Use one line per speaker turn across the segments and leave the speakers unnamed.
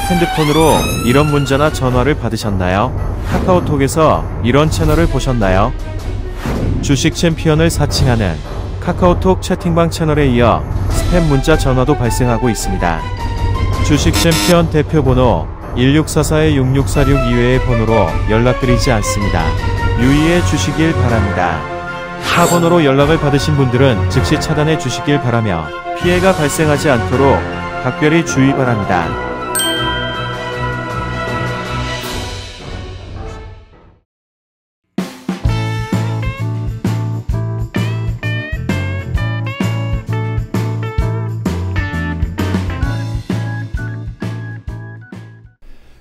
핸드폰으로 이런 문자나 전화를 받으셨나요? 카카오톡에서 이런 채널을 보셨나요? 주식 챔피언을 사칭하는 카카오톡 채팅방 채널에 이어 스팸 문자 전화도 발생하고 있습니다. 주식 챔피언 대표번호 1644-6646 이외의 번호로 연락드리지 않습니다. 유의해 주시길 바랍니다. 타 번호로 연락을 받으신 분들은 즉시 차단해 주시길 바라며 피해가 발생하지 않도록 각별히 주의 바랍니다.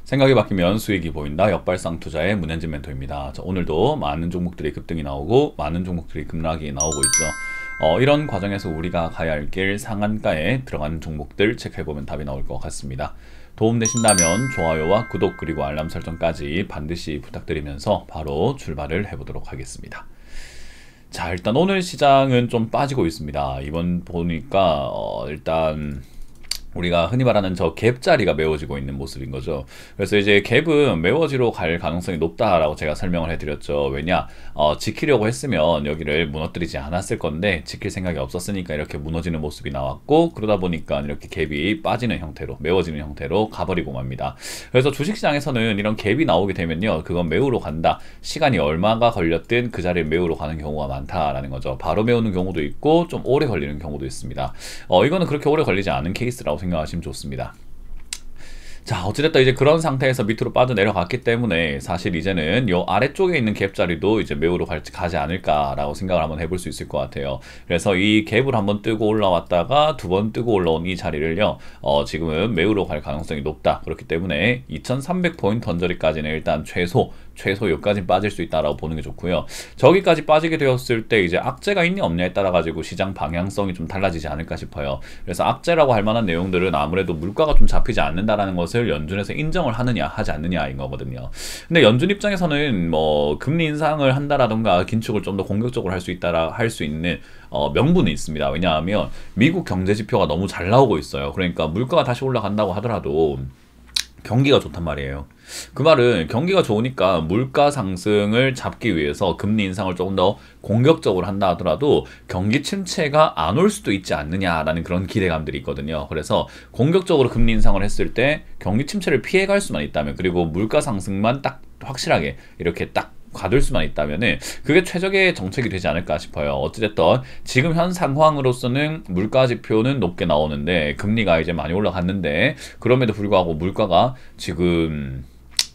생각이 바뀌면 수익이 보인다. 역발상 투자의 문현진 멘토입니다. 자, 오늘도 많은 종목들이 급등이 나오고 많은 종목들이 급락이 나오고 있죠. 이런 과정에서 우리가 가야 할 길 상한가에 들어가는 종목들 체크해보면 답이 나올 것 같습니다. 도움되신다면 좋아요와 구독 그리고 알람 설정까지 반드시 부탁드리면서 바로 출발을 해보도록 하겠습니다. 자, 일단 오늘 시장은 좀 빠지고 있습니다. 이번 보니까 일단 우리가 흔히 말하는 저 갭 자리가 메워지고 있는 모습인 거죠. 그래서 이제 갭은 메워지로 갈 가능성이 높다라고 제가 설명을 해드렸죠. 왜냐, 지키려고 했으면 여기를 무너뜨리지 않았을 건데 지킬 생각이 없었으니까 이렇게 무너지는 모습이 나왔고, 그러다 보니까 이렇게 갭이 빠지는 형태로, 메워지는 형태로 가버리고 맙니다. 그래서 주식시장에서는 이런 갭이 나오게 되면요, 그건 메우러 간다, 시간이 얼마가 걸렸든 그 자리를 메우러 가는 경우가 많다라는 거죠. 바로 메우는 경우도 있고 좀 오래 걸리는 경우도 있습니다. 이거는 그렇게 오래 걸리지 않은 케이스라고 생각하시면 좋습니다. 자, 어찌됐든 이제 그런 상태에서 밑으로 빠져내려갔기 때문에 사실 이제는 요 아래쪽에 있는 갭 자리도 이제 메우러 가지 않을까라고 생각을 한번 해볼 수 있을 것 같아요. 그래서 이 갭을 한번 뜨고 올라왔다가 두 번 뜨고 올라온 이 자리를요, 지금은 메우러 갈 가능성이 높다. 그렇기 때문에 2300포인트 언저리까지는 일단 최소 여기까지 빠질 수 있다라고 보는 게 좋고요. 저기까지 빠지게 되었을 때 이제 악재가 있냐 없냐에 따라 가지고 시장 방향성이 좀 달라지지 않을까 싶어요. 그래서 악재라고 할 만한 내용들은 아무래도 물가가 좀 잡히지 않는다라는 것을 연준에서 인정을 하느냐 하지 않느냐인 거거든요. 근데 연준 입장에서는 뭐 금리 인상을 한다라던가 긴축을 좀 더 공격적으로 할 수 있는 명분이 있습니다. 왜냐하면 미국 경제 지표가 너무 잘 나오고 있어요. 그러니까 물가가 다시 올라간다고 하더라도 경기가 좋단 말이에요. 그 말은 경기가 좋으니까 물가 상승을 잡기 위해서 금리 인상을 조금 더 공격적으로 한다 하더라도 경기 침체가 안 올 수도 있지 않느냐라는 그런 기대감들이 있거든요. 그래서 공격적으로 금리 인상을 했을 때 경기 침체를 피해갈 수만 있다면, 그리고 물가 상승만 딱 확실하게 이렇게 딱 가둘 수만 있다면은 그게 최적의 정책이 되지 않을까 싶어요. 어찌됐든 지금 현 상황으로서는 물가 지표는 높게 나오는데 금리가 이제 많이 올라갔는데, 그럼에도 불구하고 물가가 지금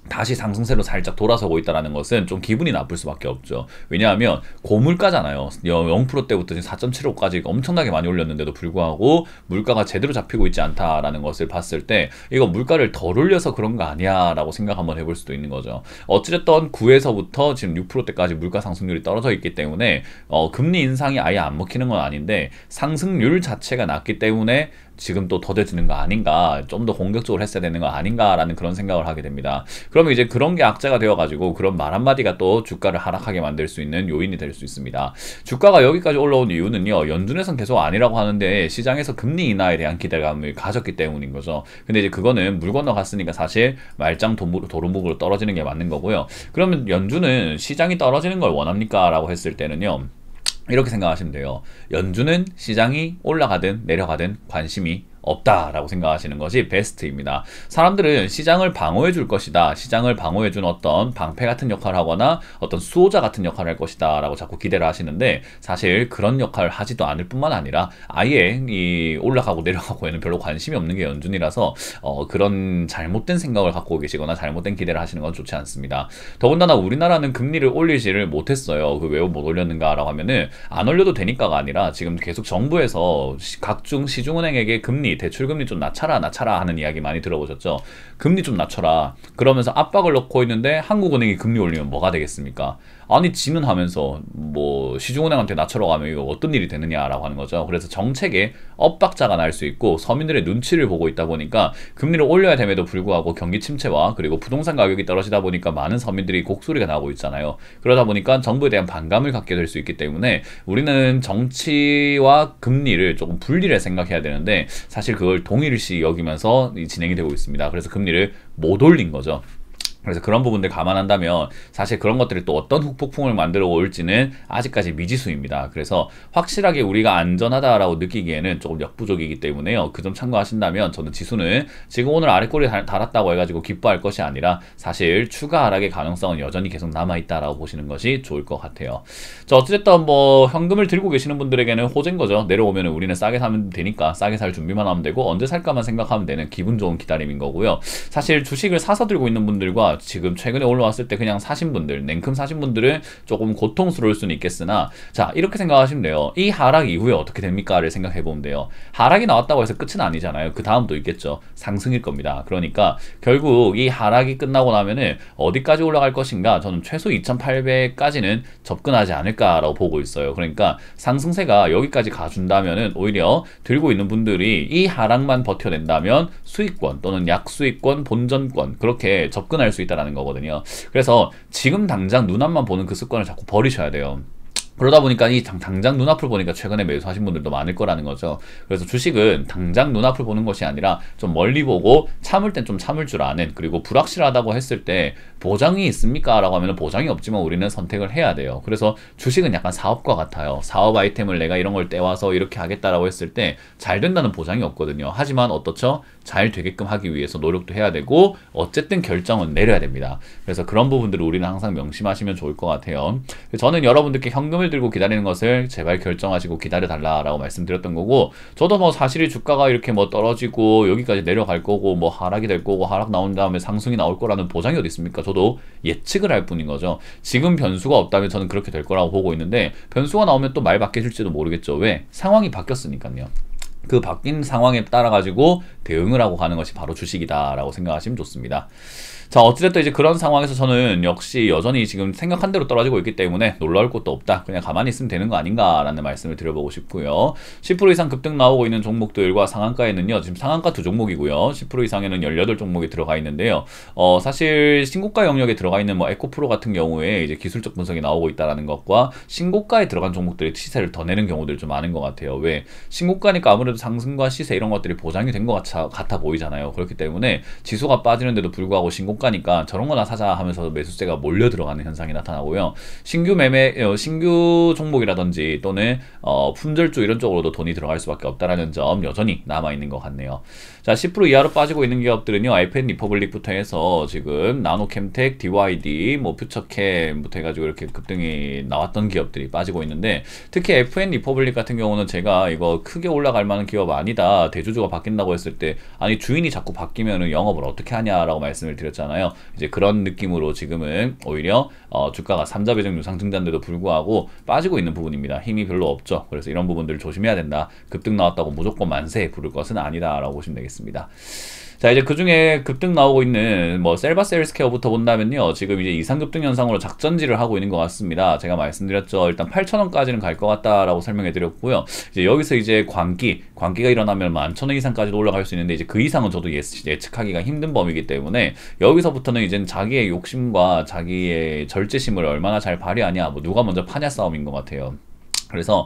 다시 상승세로 살짝 돌아서고 있다는 것은 좀 기분이 나쁠 수밖에 없죠. 왜냐하면 고물가잖아요. 0%대부터 4.75까지 엄청나게 많이 올렸는데도 불구하고 물가가 제대로 잡히고 있지 않다라는 것을 봤을 때 이거 물가를 덜 올려서 그런 거 아니야 라고 생각 한번 해볼 수도 있는 거죠. 어찌됐든 9에서부터 지금 6%대까지 물가 상승률이 떨어져 있기 때문에 금리 인상이 아예 안 먹히는 건 아닌데 상승률 자체가 낮기 때문에 지금 또 더뎌지는 거 아닌가, 좀 더 공격적으로 했어야 되는 거 아닌가라는 그런 생각을 하게 됩니다. 그러면 이제 그런 게 악재가 되어가지고 그런 말 한마디가 또 주가를 하락하게 만들 수 있는 요인이 될 수 있습니다. 주가가 여기까지 올라온 이유는요, 연준에서는 계속 아니라고 하는데 시장에서 금리 인하에 대한 기대감을 가졌기 때문인 거죠. 근데 이제 그거는 물 건너갔으니까 사실 말짱 도루묵으로 떨어지는 게 맞는 거고요. 그러면 연준은 시장이 떨어지는 걸 원합니까? 라고 했을 때는요, 이렇게 생각하시면 돼요. 연준은 시장이 올라가든 내려가든 관심이 없다라고 생각하시는 것이 베스트입니다. 사람들은 시장을 방어해 줄 것이다, 시장을 방어해 준 어떤 방패 같은 역할을 하거나 어떤 수호자 같은 역할을 할 것이다 라고 자꾸 기대를 하시는데, 사실 그런 역할을 하지도 않을 뿐만 아니라 아예 이 올라가고 내려가고에는 별로 관심이 없는 게 연준이라서 그런 잘못된 생각을 갖고 계시거나 잘못된 기대를 하시는 건 좋지 않습니다. 더군다나 우리나라는 금리를 올리지를 못했어요. 그 왜 못 올렸는가 라고 하면은 안 올려도 되니까가 아니라 지금 계속 정부에서 각종 시중은행에게 대출금리 좀 낮춰라 하는 이야기 많이 들어보셨죠? 금리 좀 낮춰라 그러면서 압박을 넣고 있는데 한국은행이 금리 올리면 뭐가 되겠습니까? 아니 지는 하면서 뭐 시중은행한테 낮추러 가면 이거 어떤 일이 되느냐라고 하는 거죠. 그래서 정책에 엇박자가 날 수 있고 서민들의 눈치를 보고 있다 보니까 금리를 올려야 됨에도 불구하고 경기 침체와 그리고 부동산 가격이 떨어지다 보니까 많은 서민들이 곡소리가 나고 있잖아요. 그러다 보니까 정부에 대한 반감을 갖게 될 수 있기 때문에 우리는 정치와 금리를 조금 분리를 생각해야 되는데, 사실 사실 그걸 동일시 여기면서 진행이 되고 있습니다. 그래서 금리를 못 올린 거죠. 그래서 그런 부분들 감안한다면 사실 그런 것들이 또 어떤 후폭풍을 만들어 올지는 아직까지 미지수입니다. 그래서 확실하게 우리가 안전하다라고 느끼기에는 조금 역부족이기 때문에요. 그 점 참고하신다면 저는 지수는 지금 오늘 아래꼬리 달았다고 해가지고 기뻐할 것이 아니라 사실 추가 하락의 가능성은 여전히 계속 남아있다라고 보시는 것이 좋을 것 같아요. 자, 어찌됐든 뭐 현금을 들고 계시는 분들에게는 호재인 거죠. 내려오면 우리는 싸게 사면 되니까 싸게 살 준비만 하면 되고 언제 살까만 생각하면 되는 기분 좋은 기다림인 거고요. 사실 주식을 사서 들고 있는 분들과 지금 최근에 올라왔을 때 그냥 사신 분들, 냉큼 사신 분들은 조금 고통스러울 수는 있겠으나 자, 이렇게 생각하시면 돼요. 이 하락 이후에 어떻게 됩니까를 생각해 보면 돼요. 하락이 나왔다고 해서 끝은 아니잖아요. 그 다음도 있겠죠. 상승일 겁니다. 그러니까 결국 이 하락이 끝나고 나면은 어디까지 올라갈 것인가, 저는 최소 2800까지는 접근하지 않을까라고 보고 있어요. 그러니까 상승세가 여기까지 가준다면은 오히려 들고 있는 분들이 이 하락만 버텨낸다면 수익권 또는 약수익권, 본전권 그렇게 접근할 수 있다는 거거든요. 그래서 지금 당장 눈앞만 보는 그 습관을 자꾸 버리셔야 돼요. 그러다 보니까 이 당장 눈앞을 보니까 최근에 매수하신 분들도 많을 거라는 거죠. 그래서 주식은 당장 눈앞을 보는 것이 아니라 좀 멀리 보고 참을 땐 좀 참을 줄 아는, 그리고 불확실하다고 했을 때 보장이 있습니까? 라고 하면 보장이 없지만 우리는 선택을 해야 돼요. 그래서 주식은 약간 사업과 같아요. 사업 아이템을 내가 이런 걸 떼와서 이렇게 하겠다라고 했을 때 잘 된다는 보장이 없거든요. 하지만 어떻죠? 잘 되게끔 하기 위해서 노력도 해야 되고 어쨌든 결정은 내려야 됩니다. 그래서 그런 부분들을 우리는 항상 명심하시면 좋을 것 같아요. 저는 여러분들께 현금을 들고 기다리는 것을 제발 결정하시고 기다려달라고 말씀드렸던 거고, 저도 뭐 사실이 주가가 이렇게 뭐 떨어지고 여기까지 내려갈 거고 뭐 하락이 될 거고 하락 나온 다음에 상승이 나올 거라는 보장이 어디 있습니까? 저도 예측을 할 뿐인 거죠. 지금 변수가 없다면 저는 그렇게 될 거라고 보고 있는데 변수가 나오면 또 말 바뀌실지도 모르겠죠. 왜? 상황이 바뀌었으니까요. 그 바뀐 상황에 따라 가지고 대응을 하고 가는 것이 바로 주식이다라고 생각하시면 좋습니다. 자, 어찌됐든 이제 그런 상황에서 저는 역시 여전히 지금 생각한 대로 떨어지고 있기 때문에 놀라울 것도 없다. 그냥 가만히 있으면 되는 거 아닌가라는 말씀을 드려보고 싶고요. 10% 이상 급등 나오고 있는 종목들과 상한가에는요. 지금 상한가 2종목이고요. 10% 이상에는 18종목이 들어가 있는데요. 사실 신고가 영역에 들어가 있는 뭐 에코프로 같은 경우에 이제 기술적 분석이 나오고 있다는 것과 신고가에 들어간 종목들이 시세를 더 내는 경우들이 좀 많은 것 같아요. 왜? 신고가니까 아무래도 상승과 시세 이런 것들이 보장이 된 것 같아 보이잖아요. 그렇기 때문에 지수가 빠지는데도 불구하고 신고가니까 저런 거나 사자 하면서 매수세가 몰려 들어가는 현상이 나타나고요. 신규 종목이라든지 또는 품절주 이런 쪽으로도 돈이 들어갈 수밖에 없다라는 점 여전히 남아있는 것 같네요. 자, 10% 이하로 빠지고 있는 기업들은요. FN 리퍼블릭부터 해서 지금 나노캠텍, DYD, 뭐 퓨처캠부터 해가지고 이렇게 급등이 나왔던 기업들이 빠지고 있는데, 특히 FN 리퍼블릭 같은 경우는 제가 이거 크게 올라갈 만한 기업 아니다, 대주주가 바뀐다고 했을 때 아니 주인이 자꾸 바뀌면은 영업을 어떻게 하냐라고 말씀을 드렸잖아요. 이제 그런 느낌으로 지금은 오히려 주가가 3자 배정 유상 증자인데도 불구하고 빠지고 있는 부분입니다. 힘이 별로 없죠. 그래서 이런 부분들을 조심해야 된다. 급등 나왔다고 무조건 만세 부를 것은 아니다라고 보시면 되겠습니다. 자, 이제 그 중에 급등 나오고 있는 뭐 셀바스 헬스케어부터 본다면요. 지금 이제 이상급등 현상으로 작전지를 하고 있는 것 같습니다. 제가 말씀드렸죠. 일단 8,000원까지는 갈 것 같다라고 설명해 드렸고요. 이제 여기서 이제 광기가 일어나면 11,000원 이상까지도 올라갈 수 있는데 이제 그 이상은 저도 예측하기가 힘든 범위이기 때문에 여기서부터는 이제 자기의 욕심과 자기의 절제심을 얼마나 잘 발휘하냐, 뭐 누가 먼저 파냐 싸움인 것 같아요. 그래서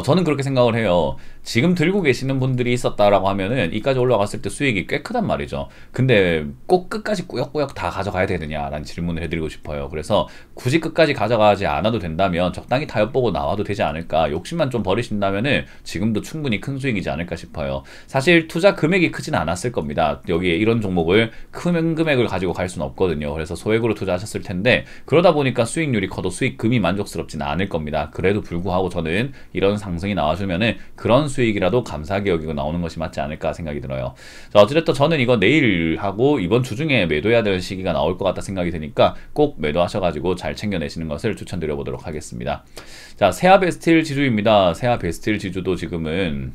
저는 그렇게 생각을 해요. 지금 들고 계시는 분들이 있었다라고 하면은 이까지 올라갔을 때 수익이 꽤 크단 말이죠. 근데 꼭 끝까지 꾸역꾸역 다 가져가야 되느냐라는 질문을 해드리고 싶어요. 그래서 굳이 끝까지 가져가지 않아도 된다면 적당히 타협보고 나와도 되지 않을까, 욕심만 좀 버리신다면은 지금도 충분히 큰 수익이지 않을까 싶어요. 사실 투자 금액이 크진 않았을 겁니다. 여기에 이런 종목을 큰 금액을 가지고 갈 수는 없거든요. 그래서 소액으로 투자하셨을 텐데 그러다 보니까 수익률이 커도 수익금이 만족스럽지는 않을 겁니다. 그래도 불구하고 저는 이런 상승이 나와주면은 그런 수익이라도 감사하게 여기고 나오는 것이 맞지 않을까 생각이 들어요. 자, 어찌됐든 저는 이거 내일하고 이번 주 중에 매도해야 되는 시기가 나올 것 같다 생각이 드니까 꼭 매도하셔가지고 잘 챙겨내시는 것을 추천드려 보도록 하겠습니다. 자, 세아베스틸 지주입니다. 세아베스틸 지주도 지금은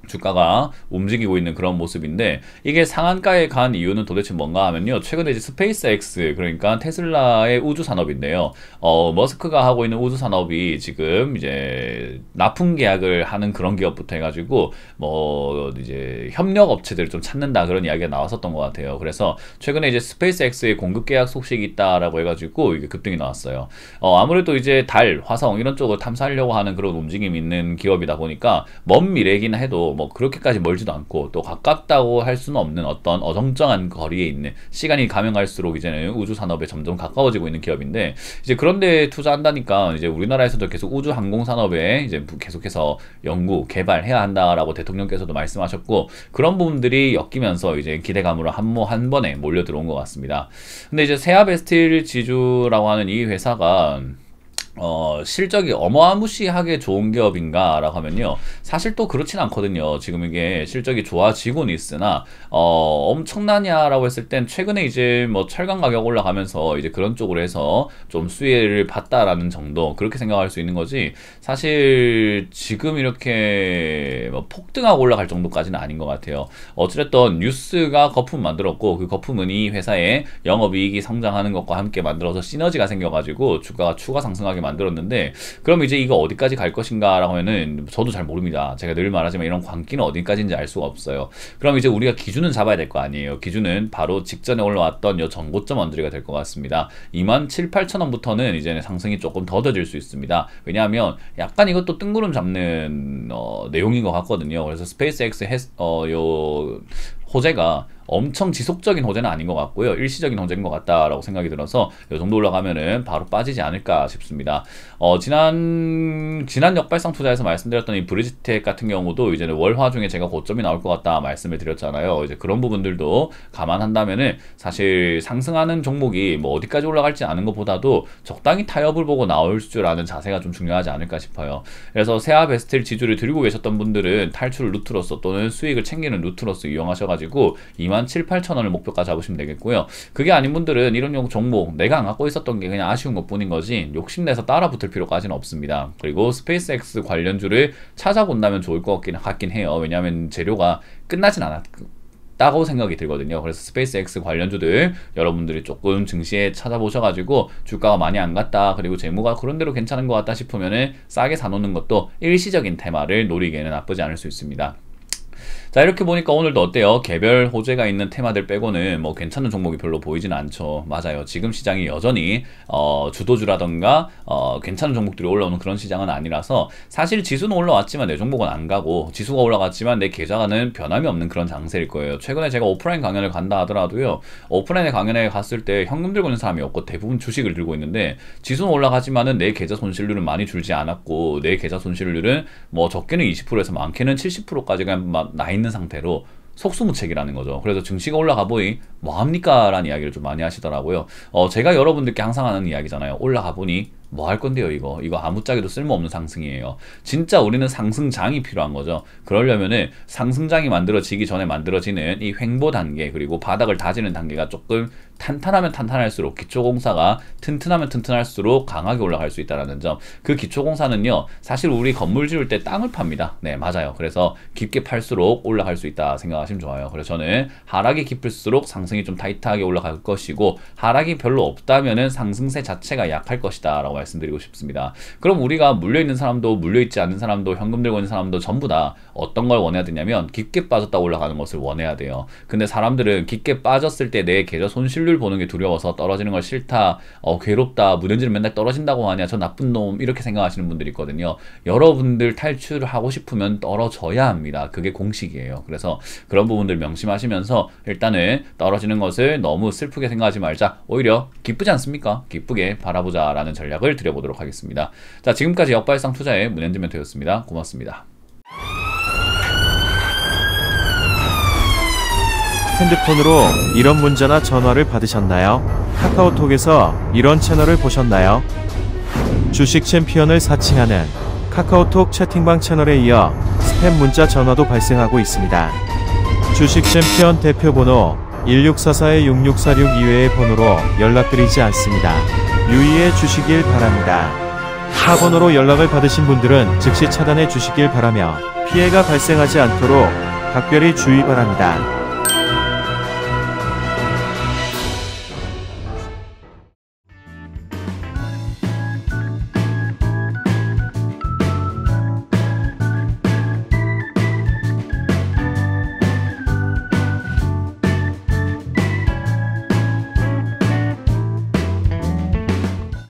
주가가 움직이고 있는 그런 모습인데, 이게 상한가에 간 이유는 도대체 뭔가 하면요. 최근에 이제 스페이스X, 그러니까 테슬라의 우주 산업인데요. 머스크가 하고 있는 우주 산업이 지금 이제 납품 계약을 하는 그런 기업부터 해가지고 뭐 이제 협력 업체들을 좀 찾는다 그런 이야기가 나왔었던 것 같아요. 그래서 최근에 이제 스페이스X의 공급 계약 소식이 있다라고 해가지고 이게 급등이 나왔어요. 아무래도 이제 달, 화성 이런 쪽을 탐사하려고 하는 그런 움직임이 있는 기업이다 보니까 먼 미래이긴 해도 뭐 그렇게까지 멀지도 않고 또 가깝다고 할 수는 없는 어떤 어정쩡한 거리에 있는, 시간이 가면 갈수록 이제는 우주 산업에 점점 가까워지고 있는 기업인데, 이제 그런데 투자한다니까 이제 우리나라에서도 계속 우주 항공 산업에 이제 계속해서 연구 개발해야 한다라고 대통령께서도 말씀하셨고, 그런 부분들이 엮이면서 이제 기대감으로 한 번에 몰려 들어온 것 같습니다. 근데 이제 세아베스틸 지주라고 하는 이 회사가 실적이 어마무시하게 좋은 기업인가 라고 하면요, 사실 또 그렇진 않거든요. 지금 이게 실적이 좋아지고는 있으나 엄청나냐라고 했을 땐 최근에 이제 뭐 철강 가격 올라가면서 이제 그런 쪽으로 해서 좀 수혜를 봤다라는 정도, 그렇게 생각할 수 있는 거지, 사실 지금 이렇게 뭐 폭등하고 올라갈 정도까지는 아닌 것 같아요. 어찌됐든 뉴스가 거품 만들었고, 그 거품은 이 회사의 영업이익이 성장하는 것과 함께 만들어서 시너지가 생겨가지고 주가가 추가 상승하게 만들었는데, 그럼 이제 이거 어디까지 갈 것인가 라고 하면은 저도 잘 모릅니다. 제가 늘 말하지만 이런 광기는 어디까지인지 알 수가 없어요. 그럼 이제 우리가 기준은 잡아야 될 거 아니에요. 기준은 바로 직전에 올라왔던 요 전고점 언저리가 될 것 같습니다. 27,000원부터는 이제 상승이 조금 더뎌질 수 있습니다. 왜냐하면 약간 이것도 뜬구름 잡는 내용인 것 같거든요. 그래서 스페이스X 요 호재가 엄청 지속적인 호재는 아닌 것 같고요. 일시적인 호재인 것 같다라고 생각이 들어서 이 정도 올라가면은 바로 빠지지 않을까 싶습니다. 지난 역발상 투자에서 말씀드렸던 이 브리지텍 같은 경우도 이제는 월화 중에 제가 고점이 나올 것 같다 말씀을 드렸잖아요. 이제 그런 부분들도 감안한다면은 사실 상승하는 종목이 뭐 어디까지 올라갈지 아는 것보다도 적당히 타협을 보고 나올 줄 아는 자세가 좀 중요하지 않을까 싶어요. 그래서 세아베스틸 지주를 들고 계셨던 분들은 탈출 루트로서 또는 수익을 챙기는 루트로서 이용하셔가지고 27,000원을 목표가 잡으시면 되겠고요. 그게 아닌 분들은 이런 종목 내가 안 갖고 있었던 게 그냥 아쉬운 것 뿐인 거지 욕심내서 따라 붙을 필요까지는 없습니다. 그리고 스페이스X 관련주를 찾아본다면 좋을 것 같긴 해요. 왜냐하면 재료가 끝나진 않았다고 생각이 들거든요. 그래서 스페이스X 관련주들 여러분들이 조금 증시에 찾아보셔가지고 주가가 많이 안 갔다, 그리고 재무가 그런 대로 괜찮은 것 같다 싶으면은 싸게 사놓는 것도 일시적인 테마를 노리기에는 나쁘지 않을 수 있습니다. 자, 이렇게 보니까 오늘도 어때요? 개별 호재가 있는 테마들 빼고는 뭐 괜찮은 종목이 별로 보이진 않죠. 맞아요. 지금 시장이 여전히 주도주라던가 괜찮은 종목들이 올라오는 그런 시장은 아니라서, 사실 지수는 올라왔지만 내 종목은 안 가고, 지수가 올라갔지만 내 계좌가는 변함이 없는 그런 장세일 거예요. 최근에 제가 오프라인 강연을 간다 하더라도요, 오프라인 강연에 갔을 때 현금 들고 있는 사람이 없고 대부분 주식을 들고 있는데, 지수는 올라가지만은 내 계좌 손실률은 많이 줄지 않았고, 내 계좌 손실률은 뭐 적게는 20%에서 많게는 70%까지 막 나 있는 상태로 속수무책이라는 거죠. 그래서 증시가 올라가 보니 뭐합니까? 라는 이야기를 좀 많이 하시더라고요. 제가 여러분들께 항상 하는 이야기잖아요. 올라가 보니 뭐 할 건데요, 이거 아무짝에도 쓸모없는 상승이에요. 진짜 우리는 상승장이 필요한 거죠. 그러려면은 상승장이 만들어지기 전에 만들어지는 이 횡보 단계, 그리고 바닥을 다지는 단계가 조금 탄탄하면 탄탄할수록, 기초공사가 튼튼하면 튼튼할수록 강하게 올라갈 수 있다는 점. 그 기초공사는요, 사실 우리 건물 지을 때 땅을 팝니다. 네, 맞아요. 그래서 깊게 팔수록 올라갈 수 있다 생각하시면 좋아요. 그래서 저는 하락이 깊을수록 상승이 좀 타이트하게 올라갈 것이고, 하락이 별로 없다면은 상승세 자체가 약할 것이다 라고 말씀드리고 싶습니다. 그럼 우리가 물려있는 사람도 물려있지 않는 사람도 현금 들고 있는 사람도 전부 다 어떤 걸 원해야 되냐면 깊게 빠졌다 올라가는 것을 원해야 돼요. 근데 사람들은 깊게 빠졌을 때 내 계좌 손실률 보는 게 두려워서 떨어지는 걸 싫다, 괴롭다, 문현진은 맨날 떨어진다고 하냐, 저 나쁜 놈, 이렇게 생각하시는 분들이 있거든요. 여러분들 탈출을 하고 싶으면 떨어져야 합니다. 그게 공식이에요. 그래서 그런 부분들 명심하시면서 일단은 떨어지는 것을 너무 슬프게 생각하지 말자, 오히려 기쁘지 않습니까? 기쁘게 바라보자 라는 전략을 드려보도록 하겠습니다. 자, 지금까지 역발상 투자의 문현진 멘토였습니다. 고맙습니다.
핸드폰으로 이런 문자나 전화를 받으셨나요? 카카오톡에서 이런 채널을 보셨나요? 주식 챔피언을 사칭하는 카카오톡 채팅방 채널에 이어 스팸 문자 전화도 발생하고 있습니다. 주식 챔피언 대표번호 1644-6646 이외의 번호로 연락드리지 않습니다. 유의해 주시길 바랍니다. 타 번호로 연락을 받으신 분들은 즉시 차단해 주시길 바라며 피해가 발생하지 않도록 각별히 주의 바랍니다.